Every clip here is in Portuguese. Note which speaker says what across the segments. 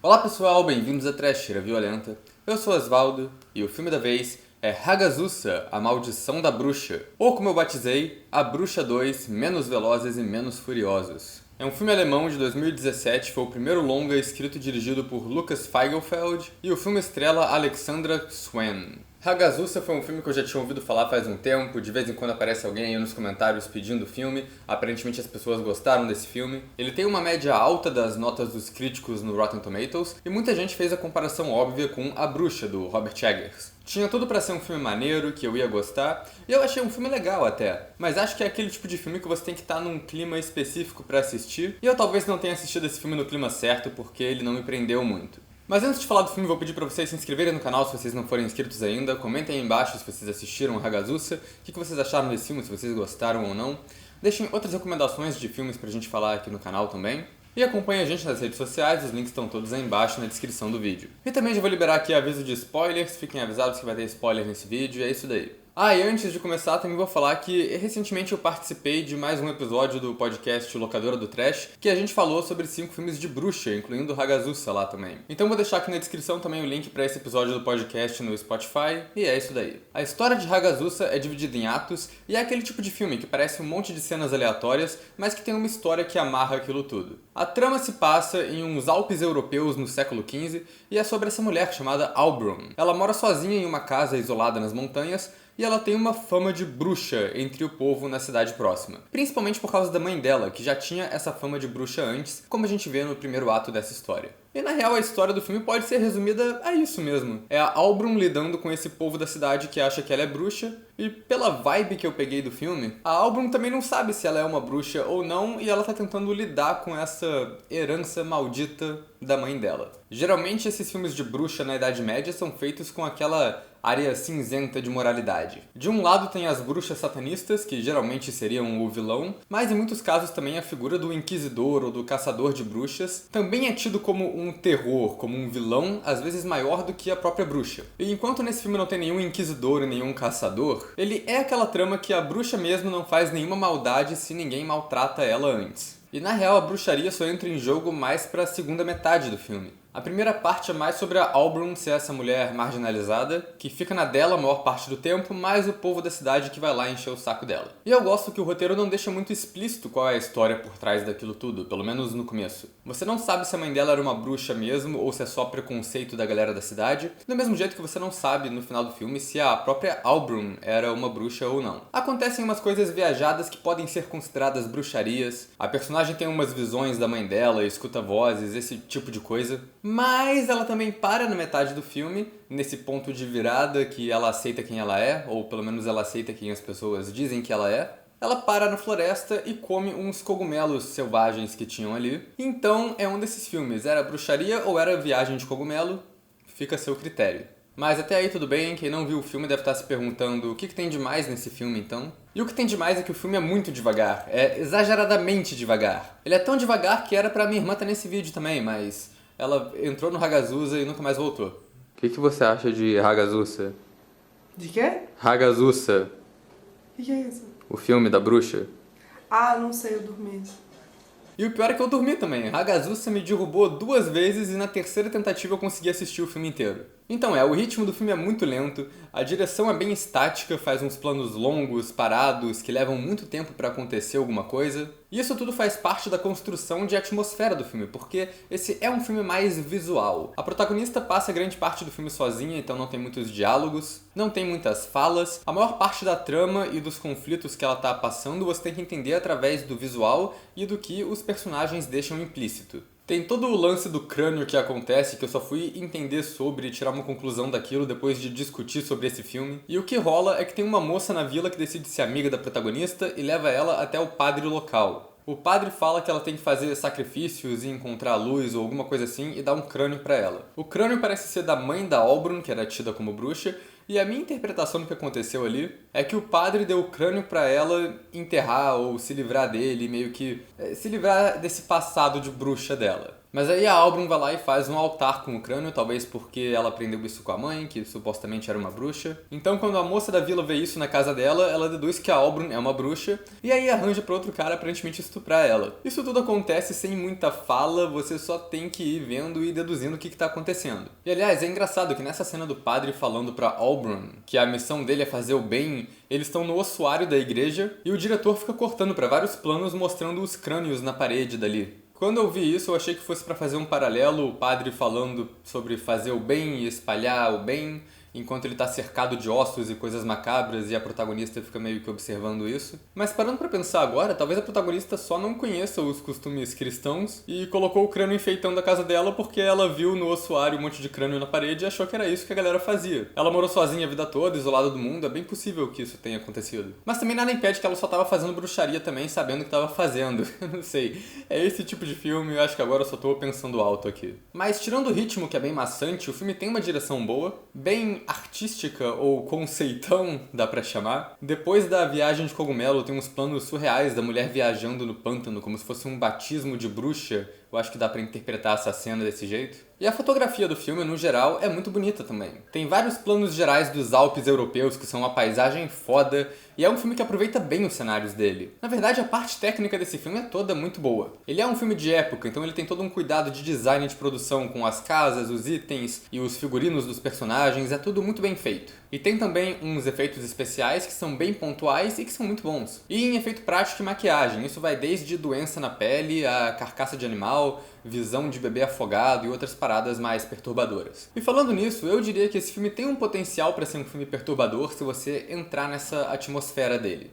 Speaker 1: Olá pessoal, bem-vindos a Trecheira Violenta. Eu sou Osvaldo e o filme da vez é Hagazussa, A Maldição da Bruxa, ou como eu batizei, A Bruxa 2, Menos Velozes e Menos Furiosos. É um filme alemão de 2017, foi o primeiro longa escrito e dirigido por Lukas Feigelfeld e o filme estrela Alexandra Swan. Hagazussa foi um filme que eu já tinha ouvido falar faz um tempo, de vez em quando aparece alguém aí nos comentários pedindo o filme, aparentemente as pessoas gostaram desse filme. Ele tem uma média alta das notas dos críticos no Rotten Tomatoes e muita gente fez a comparação óbvia com A Bruxa, do Robert Eggers. Tinha tudo pra ser um filme maneiro, que eu ia gostar, e eu achei um filme legal até, mas acho que é aquele tipo de filme que você tem que estar num clima específico pra assistir, e eu talvez não tenha assistido esse filme no clima certo porque ele não me prendeu muito. Mas antes de falar do filme, vou pedir pra vocês se inscreverem no canal se vocês não forem inscritos ainda. Comentem aí embaixo se vocês assistiram Hagazussa, o que vocês acharam desse filme, se vocês gostaram ou não. Deixem outras recomendações de filmes pra gente falar aqui no canal também. E acompanhem a gente nas redes sociais, os links estão todos aí embaixo na descrição do vídeo. E também já vou liberar aqui aviso de spoilers, fiquem avisados que vai ter spoiler nesse vídeo, e é isso daí. E antes de começar, também vou falar que recentemente eu participei de mais um episódio do podcast Locadora do Trash, que a gente falou sobre 5 filmes de bruxa, incluindo Hagazussa lá também. Então vou deixar aqui na descrição também o link para esse episódio do podcast no Spotify, e é isso daí. A história de Hagazussa é dividida em atos, e é aquele tipo de filme que parece um monte de cenas aleatórias, mas que tem uma história que amarra aquilo tudo. A trama se passa em uns Alpes europeus no século XV, e é sobre essa mulher chamada Aubrun. Ela mora sozinha em uma casa isolada nas montanhas, e ela tem uma fama de bruxa entre o povo na cidade próxima. Principalmente por causa da mãe dela, que já tinha essa fama de bruxa antes, como a gente vê no primeiro ato dessa história. E na real a história do filme pode ser resumida a isso mesmo. É a Aubrun lidando com esse povo da cidade que acha que ela é bruxa, e pela vibe que eu peguei do filme, a Aubrun também não sabe se ela é uma bruxa ou não, e ela tá tentando lidar com essa herança maldita da mãe dela. Geralmente esses filmes de bruxa na Idade Média são feitos com aquela área cinzenta de moralidade. De um lado tem as bruxas satanistas, que geralmente seriam o vilão, mas em muitos casos também a figura do inquisidor ou do caçador de bruxas também é tido como um terror, como um vilão, às vezes maior do que a própria bruxa. E enquanto nesse filme não tem nenhum inquisidor e nenhum caçador, ele é aquela trama que a bruxa mesmo não faz nenhuma maldade se ninguém maltrata ela antes. E na real a bruxaria só entra em jogo mais pra segunda metade do filme. A primeira parte é mais sobre a Aubrun ser essa mulher marginalizada, que fica na dela a maior parte do tempo, mais o povo da cidade que vai lá encher o saco dela. E eu gosto que o roteiro não deixa muito explícito qual é a história por trás daquilo tudo, pelo menos no começo. Você não sabe se a mãe dela era uma bruxa mesmo, ou se é só preconceito da galera da cidade, do mesmo jeito que você não sabe no final do filme se a própria Aubrun era uma bruxa ou não. Acontecem umas coisas viajadas que podem ser consideradas bruxarias, a personagem tem umas visões da mãe dela, escuta vozes, esse tipo de coisa. Mas ela também para na metade do filme, nesse ponto de virada que ela aceita quem ela é, ou pelo menos ela aceita quem as pessoas dizem que ela é. Ela para na floresta e come uns cogumelos selvagens que tinham ali. Então é um desses filmes, era bruxaria ou era viagem de cogumelo? Fica a seu critério. Mas até aí tudo bem, quem não viu o filme deve estar se perguntando o que tem de mais nesse filme então? E o que tem de mais é que o filme é muito devagar, é exageradamente devagar. Ele é tão devagar que era pra minha irmã estar nesse vídeo também, mas ela entrou no Hagazussa e nunca mais voltou. O que você acha de Hagazussa?
Speaker 2: De quê?
Speaker 1: Hagazussa.
Speaker 2: O que é isso?
Speaker 1: O filme da bruxa.
Speaker 2: Não sei, eu dormi.
Speaker 1: E o pior é que eu dormi também. Hagazussa me derrubou 2 vezes e na terceira tentativa eu consegui assistir o filme inteiro. Então o ritmo do filme é muito lento, a direção é bem estática, faz uns planos longos, parados, que levam muito tempo pra acontecer alguma coisa. E isso tudo faz parte da construção de atmosfera do filme, porque esse é um filme mais visual. A protagonista passa grande parte do filme sozinha, então não tem muitos diálogos, não tem muitas falas. A maior parte da trama e dos conflitos que ela tá passando você tem que entender através do visual e do que os personagens deixam implícito. Tem todo o lance do crânio que acontece, que eu só fui entender sobre e tirar uma conclusão daquilo depois de discutir sobre esse filme. E o que rola é que tem uma moça na vila que decide ser amiga da protagonista e leva ela até o padre local. O padre fala que ela tem que fazer sacrifícios e encontrar a luz ou alguma coisa assim e dá um crânio pra ela. O crânio parece ser da mãe da Aubrun, que era tida como bruxa, e a minha interpretação do que aconteceu ali é que o padre deu o crânio pra ela enterrar ou se livrar dele, meio que se livrar desse passado de bruxa dela. Mas aí a Aubrun vai lá e faz um altar com o crânio, talvez porque ela aprendeu isso com a mãe, que supostamente era uma bruxa. Então quando a moça da vila vê isso na casa dela, ela deduz que a Aubrun é uma bruxa, e aí arranja pra outro cara aparentemente estuprar ela. Isso tudo acontece sem muita fala, você só tem que ir vendo e deduzindo o que tá acontecendo. E aliás, é engraçado que nessa cena do padre falando pra Aubrun que a missão dele é fazer o bem, eles estão no ossuário da igreja e o diretor fica cortando pra vários planos mostrando os crânios na parede dali. Quando eu vi isso, eu achei que fosse pra fazer um paralelo, o padre falando sobre fazer o bem e espalhar o bem, enquanto ele tá cercado de ossos e coisas macabras e a protagonista fica meio que observando isso. Mas parando pra pensar agora, talvez a protagonista só não conheça os costumes cristãos e colocou o crânio enfeitando a casa dela porque ela viu no ossuário um monte de crânio na parede e achou que era isso que a galera fazia. Ela morou sozinha a vida toda, isolada do mundo, é bem possível que isso tenha acontecido. Mas também nada impede que ela só tava fazendo bruxaria também, sabendo que tava fazendo. Eu não sei. É esse tipo de filme, eu acho que agora eu só tô pensando alto aqui. Mas tirando o ritmo, que é bem maçante, o filme tem uma direção boa, bem artística ou conceitão, dá pra chamar. Depois da viagem de cogumelo, tem uns planos surreais da mulher viajando no pântano, como se fosse um batismo de bruxa. Eu acho que dá pra interpretar essa cena desse jeito. E a fotografia do filme, no geral, é muito bonita também. Tem vários planos gerais dos Alpes europeus, que são uma paisagem foda, e é um filme que aproveita bem os cenários dele. Na verdade, a parte técnica desse filme é toda muito boa. Ele é um filme de época, então ele tem todo um cuidado de design de produção com as casas, os itens e os figurinos dos personagens, é tudo muito bem feito. E tem também uns efeitos especiais que são bem pontuais e que são muito bons. E em efeito prático e maquiagem, isso vai desde doença na pele, a carcaça de animal, visão de bebê afogado e outras paradas mais perturbadoras. E falando nisso, eu diria que esse filme tem um potencial para ser um filme perturbador se você entrar nessa atmosfera dele.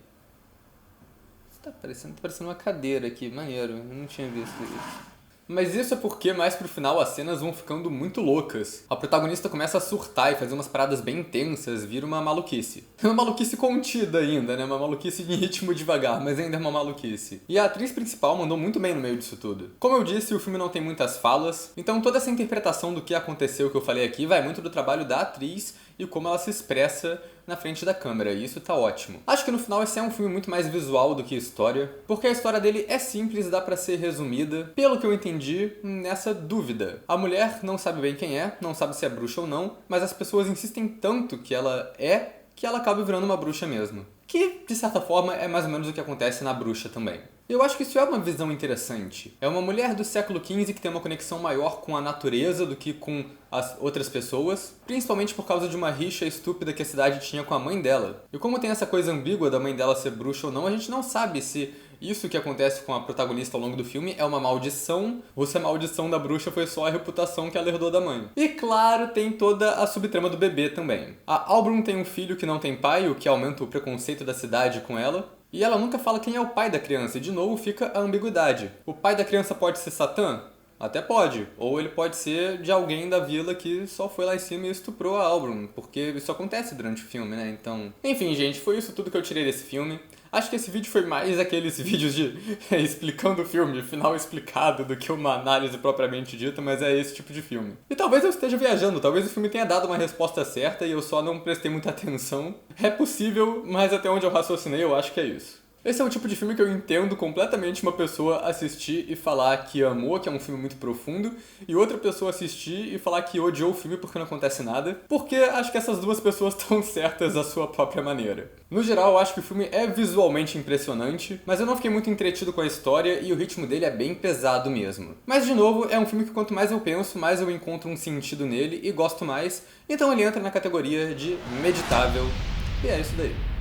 Speaker 1: Tá parecendo uma cadeira aqui, maneiro, eu não tinha visto isso. Mas isso é porque mais pro final as cenas vão ficando muito loucas. A protagonista começa a surtar e fazer umas paradas bem intensas, vira uma maluquice. É uma maluquice contida ainda, né? Uma maluquice em ritmo devagar, mas ainda é uma maluquice. E a atriz principal mandou muito bem no meio disso tudo. Como eu disse, o filme não tem muitas falas, então toda essa interpretação do que aconteceu que eu falei aqui vai muito do trabalho da atriz e como ela se expressa na frente da câmera, e isso tá ótimo. Acho que no final esse é um filme muito mais visual do que história, porque a história dele é simples, dá pra ser resumida, pelo que eu entendi, nessa dúvida. A mulher não sabe bem quem é, não sabe se é bruxa ou não, mas as pessoas insistem tanto que ela é, que ela acaba virando uma bruxa mesmo. Que, de certa forma, é mais ou menos o que acontece na bruxa também. Eu acho que isso é uma visão interessante. É uma mulher do século XV que tem uma conexão maior com a natureza do que com as outras pessoas, principalmente por causa de uma rixa estúpida que a cidade tinha com a mãe dela. E como tem essa coisa ambígua da mãe dela ser bruxa ou não, a gente não sabe se isso que acontece com a protagonista ao longo do filme é uma maldição, ou se a maldição da bruxa foi só a reputação que ela herdou da mãe. E claro, tem toda a subtrama do bebê também. A Aubrun tem um filho que não tem pai, o que aumenta o preconceito da cidade com ela. E ela nunca fala quem é o pai da criança, e de novo fica a ambiguidade. O pai da criança pode ser Satã? Até pode. Ou ele pode ser de alguém da vila que só foi lá em cima e estuprou a Aubrun, porque isso acontece durante o filme, né? Então... Enfim, gente, foi isso tudo que eu tirei desse filme. Acho que esse vídeo foi mais aqueles vídeos de explicando o filme, final explicado, do que uma análise propriamente dita, mas é esse tipo de filme. E talvez eu esteja viajando, talvez o filme tenha dado uma resposta certa e eu só não prestei muita atenção. É possível, mas até onde eu raciocinei eu acho que é isso. Esse é o tipo de filme que eu entendo completamente uma pessoa assistir e falar que amou, que é um filme muito profundo, e outra pessoa assistir e falar que odiou o filme porque não acontece nada, porque acho que essas duas pessoas estão certas à sua própria maneira. No geral, eu acho que o filme é visualmente impressionante, mas eu não fiquei muito entretido com a história e o ritmo dele é bem pesado mesmo. Mas, de novo, é um filme que quanto mais eu penso, mais eu encontro um sentido nele e gosto mais, então ele entra na categoria de meditável, e é isso daí.